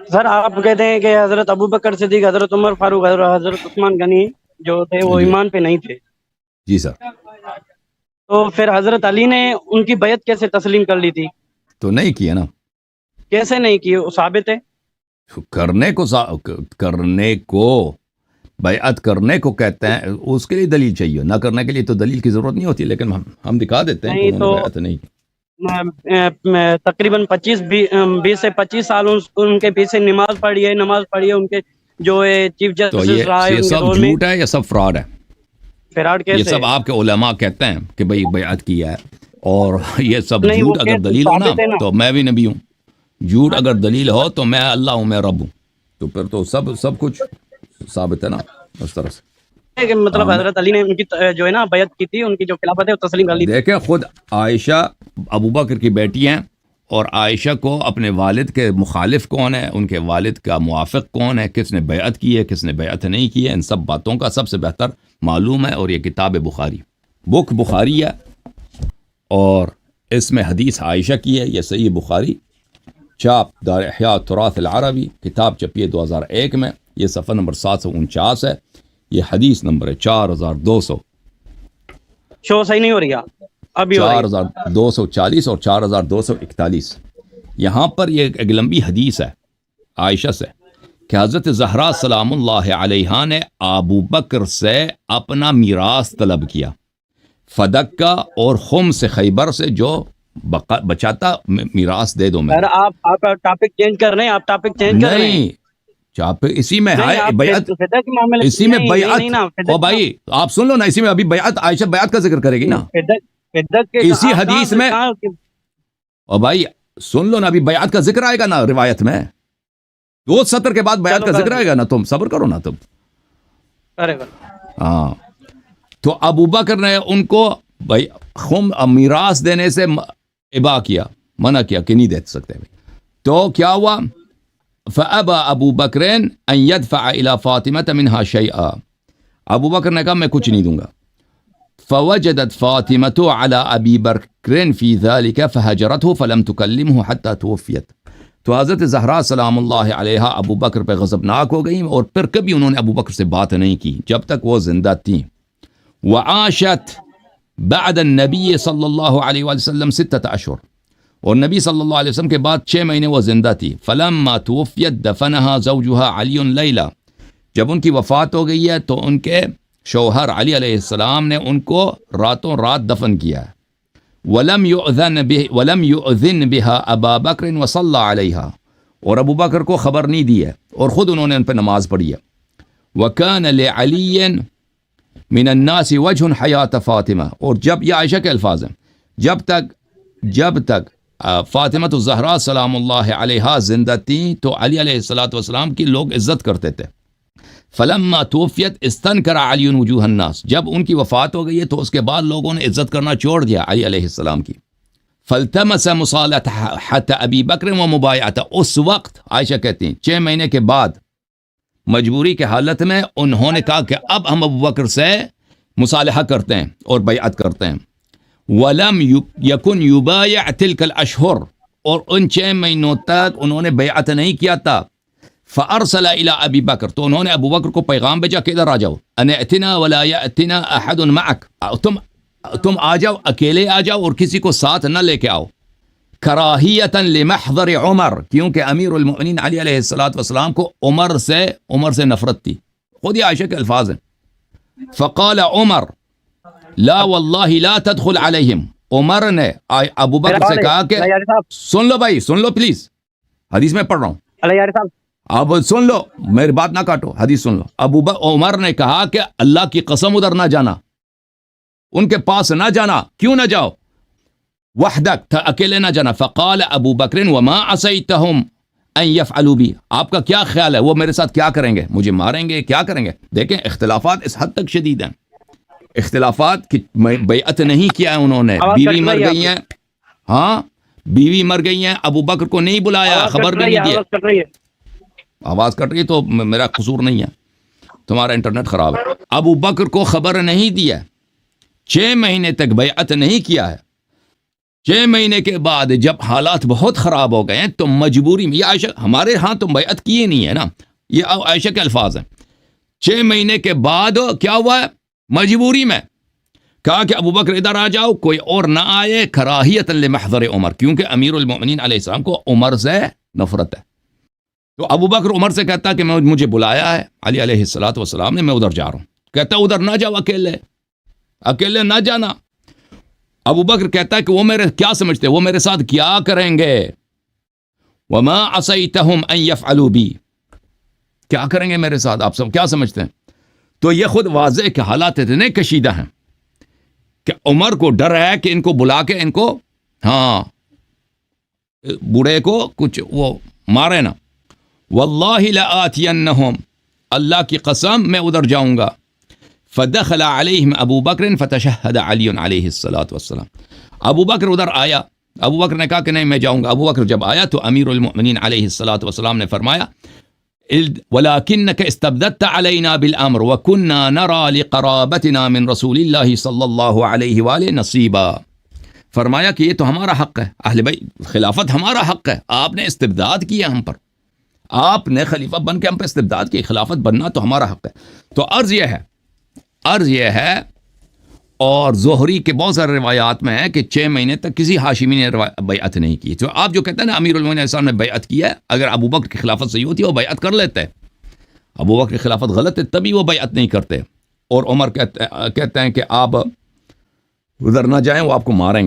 سر آپ کہتے ہیں کہ حضرت ابو بکر صدیق، حضرت عمر فاروق، حضرت عثمان غنی جو تھے وہ جی ایمان پہ نہیں تھے، جی سر، تو پھر حضرت علی نے ان کی بیعت کیسے تسلیم کر لی تھی؟ تو نہیں کیا نا، کیسے نہیں کی؟ وہ ثابت ہے۔ کرنے کو بیعت کرنے کو کہتے ہیں، اس کے لیے دلیل چاہیے، نہ کرنے کے لیے تو دلیل کی ضرورت نہیں ہوتی، لیکن ہم دکھا دیتے ہیں کہ نہیں انہوں نے تو بیعت نہیں کی۔ تقریباً 20 سے 25 سال ان کے پیچھے نماز پڑھی ہے ان کے جو چیف تو جسٹس رہا ہے یہ ان کے سب دور میں۔ جھوٹ ہے یا سب فراڈ ہے؟ فراڈ یہ کیسے سب ہے؟ آپ کے علماء کہتے ہیں کہ بھئی بیعت کیا ہے، اور یہ سب نہیں وہ جھوٹ اگر دلیل ہو نا ثابت ہے نا۔ تو میں بھی نبی ہوں، جھوٹ اگر دلیل ہو تو میں اللہ ہوں، میں رب ہوں، تو پھر تو سب کچھ ثابت ہے نا اس طرح سے۔ کہ مطلب حضرت علی نے ان کی جو ہے نا بیعت کی تھی، ان کی جو خلافت ہے وہ تسلیم کر لی تھی۔ دیکھیں خود عائشہ ابوبکر کی بیٹی ہیں، اور عائشہ کو اپنے والد کے مخالف کون ہے، ان کے والد کا موافق کون ہے، کس نے بیعت کی ہے، کس نے بیعت نہیں کی ہے، ان سب باتوں کا سب سے بہتر معلوم ہے، اور یہ کتاب بخاری، بک بخاری ہے، اور اس میں حدیث عائشہ کی ہے۔ یہ صحیح بخاری، چاپ دار احیاء تراث العربی، کتاب چھپی ہے 2001 میں، یہ صفحہ نمبر 749 ہے، یہ حدیث نمبر ہے 4200، شو صحیح نہیں ہو رہی ہے، ابھی ہو رہی ہے۔ 4240 اور 4241۔ یہاں پر یہ ایک لمبی حدیث ہے عائشہ سے کہ حضرت زہرا سلام اللہ علیہا نے ابو بکر سے اپنا میراث طلب کیا، فدکہ اور خمس خیبر سے جو بچاتا میراث دے دو سر میرے۔ آپ ٹاپک چینج کر رہے ہیں، آپ ٹاپک چینج کر رہے ہیں۔ نہیں، چاپ اسی میں نہیں ہے آپ بیعت، فدیہ کے معاملے اسی میں نہیں نہیں بیعت، نا او بھائی آپ سن لو نا، اسی میں ابھی بیعت، عائشہ بیعت کا ذکر کرے گی نا فدیہ کے اسی آپ حدیث میں، او بھائی سن لو نا، ابھی بیعت کا ذکر آئے گا نا روایت میں، 2 سطر کے بعد بیعت کا ذکر آئے گا نا، تم صبر کرو نا تم۔ ارے ہاں، تو ابو بکر نے ان کو بھائی میراث دینے سے ابا کیا، منع کیا کہ نہیں دے سکتے، تو کیا ہوا؟ فَأَبَى أَبُو بَكْرٍ أَن يَدْفَعَ إِلَى فَاطِمَةَ مِنْهَا شَيْئًا، ابو بکر نے کہا میں کچھ نہیں دوں گا۔ فوجدت فاطمة على أبي بكر في ذلك فهجرته فلم تكلمه حتى توفيت، تو حضرت زہرا سلام اللہ علیہا ابو بکر پہ غضبناک ہو گئیں، اور پھر کبھی انہوں نے ابو بکر سے بات نہیں کی جب تک وہ زندہ تھیں۔ وعاشت بعد النبی صلی اللہ علیہ وآلہ وسلم 6 اشہر، اور نبی صلی اللہ علیہ وسلم کے بعد 6 مہینے وہ زندہ تھی۔ فلما توفیت دفنها زوجها علی لیلا، جب ان کی وفات ہو گئی ہے تو ان کے شوہر علی علیہ السلام نے ان کو راتوں رات دفن کیا ہے۔ ولم يؤذن بها ابا بکر وصلى علیها، اور ابو بکر کو خبر نہیں دی ہے اور خود انہوں نے ان پہ نماز پڑھی ہے۔ وكان لعلی من الناس وجه حیات فاطمہ، اور جب یہ عائشہ کے الفاظ ہیں، جب تک فاطمہ الزہرا سلام اللہ علیہا زندہ تھیں تو علی علیہ السلام کی لوگ عزت کرتے تھے۔ فلما توفیت استنکر علی وجوہ الناس، جب ان کی وفات ہو گئی ہے تو اس کے بعد لوگوں نے عزت کرنا چھوڑ دیا علی علیہ السلام کی۔ فالتمس مصالحۃ ابی بکر و مبایعۃ، اس وقت عائشہ کہتی ہیں 6 مہینے کے بعد مجبوری کے حالت میں انہوں نے کہا کہ اب ہم ابو بکر سے مصالحہ کرتے ہیں اور بیعت کرتے ہیں۔ ولم یکن یبایع تلک الاشہر، اور ان 6 مہینوں تک انہوں نے بیعت نہیں کیا تھا۔ فارسل الى ابی بکر، تو انہوں نے ابو بکر کو پیغام بھیجا کہ ادھر آ جاؤ، ان ائتنا ولا یاتنا احد معک، تم آ جاؤ، اکیلے آ جاؤ اور کسی کو ساتھ نہ لے کے آؤ۔ کراہیتا لمحضر عمر، کیونکہ امیر المؤمنین علی علیہ السلام کو عمر سے نفرت تھی، خود یہ عائشہ کے الفاظ ہیں۔ فقال عمر لا واللہ لا تدخل علیہم، عمر نے ابو بکر سے کہا کہ سن لو بھائی، سن لو پلیز، حدیث میں پڑھ رہا ہوں، اب سن لو، میری بات نہ کاٹو، حدیث سن لو۔ عمر نے کہا کہ اللہ کی قسم ادھر نہ جانا، ان کے پاس نہ جانا، کیوں نہ جاؤ؟ وحدک، اکیلے نہ جانا۔ فقال ابو بکر وما عصیتہم ان یفعلوا بی، آپ کا کیا خیال ہے وہ میرے ساتھ کیا کریں گے؟ مجھے ماریں گے؟ کیا کریں گے؟ دیکھیں اختلافات اس حد تک شدید ہیں، اختلافات کی بیعت نہیں کیا ہے انہوں نے، بیوی مر گئی ہیں، ہاں بیوی مر گئی ہیں، ابو بکر کو نہیں بلایا، خبر بھی نہیں دیا۔ آواز کٹ رہی ہے تو میرا قصور نہیں ہے، تمہارا انٹرنیٹ خراب ہے۔ ابو بکر کو خبر نہیں دیا، 6 مہینے تک بیعت نہیں کیا ہے، 6 مہینے کے بعد جب حالات بہت خراب ہو گئے ہیں تو مجبوری میں، یہ عائشہ ہمارے ہاں تو بیعت کیے نہیں ہے نا، یہ عائشہ کے الفاظ ہیں، 6 مہینے کے بعد کیا ہوا ہے؟ مجبوری میں کہا کہ ابو بکر ادھر آ جاؤ، کوئی اور نہ آئے، کراہیت لمحضر عمر، کیونکہ امیر المؤمنین علیہ السلام کو عمر سے نفرت ہے۔ تو ابو بکر عمر سے کہتا کہ مجھے بلایا ہے علی علیہ السلام نے، میں ادھر جا رہا ہوں۔ کہتا ادھر نہ جاؤ، اکیلے نہ جانا۔ ابو بکر کہتا ہے کہ وہ میرے کیا سمجھتے، وہ میرے ساتھ کیا کریں گے؟ وما عصیتہم ان یفعلوا بی، کیا کریں گے میرے ساتھ، آپ سب کیا سمجھتے ہیں؟ تو یہ خود واضح کہ حالات اتنے کشیدہ ہیں کہ عمر کو ڈر ہے کہ ان کو بلا کے ان کو بوڑھے کو کچھ وہ مارے نا۔ واللہ لآتینہم، اللہ کی قسم میں ادھر جاؤں گا۔ فدخل علیہم ابو بکر فتشہد علی علیہ السلام، ابو بکر ادھر آیا، ابو بکر نے کہا کہ نہیں میں جاؤں گا۔ ابو بکر جب آیا تو امیر المؤمنین علیہ السلام نے فرمایا وَلَكِنَّكَ اسْتَبْدَدْتَ عَلَيْنَا بِالْأَمْرِ وَكُنَّا نَرَى لِقَرَابَتِنَا مِنْ رَسُولِ اللَّهِ صلی اللہ علیہ وآلہ نصیبا، فرمایا کہ یہ تو ہمارا حق ہے، اہل بیت خلافت ہمارا حق ہے، آپ نے استبداد کیا ہم پر، آپ نے خلیفہ بن کے ہم پر استبداد کی، خلافت بننا تو ہمارا حق ہے۔ تو عرض یہ ہے اور زہری کے بہت سارے روایات میں ہے کہ 6 مہینے تک کسی ہاشمی نے بیعت نہیں کی۔ تو آپ جو کہتے ہیں نا امیر المؤمنین علیہ السلام نے بیعت کی ہے، اگر ابو بکر کی خلافت صحیح ہوتی ہے وہ بیعت کر لیتے، ابو بکر کی خلافت غلط ہے تبھی وہ بیعت نہیں کرتے۔ اور عمر کہتے ہیں کہ آپ ادھر نہ جائیں، وہ آپ کو ماریں گے۔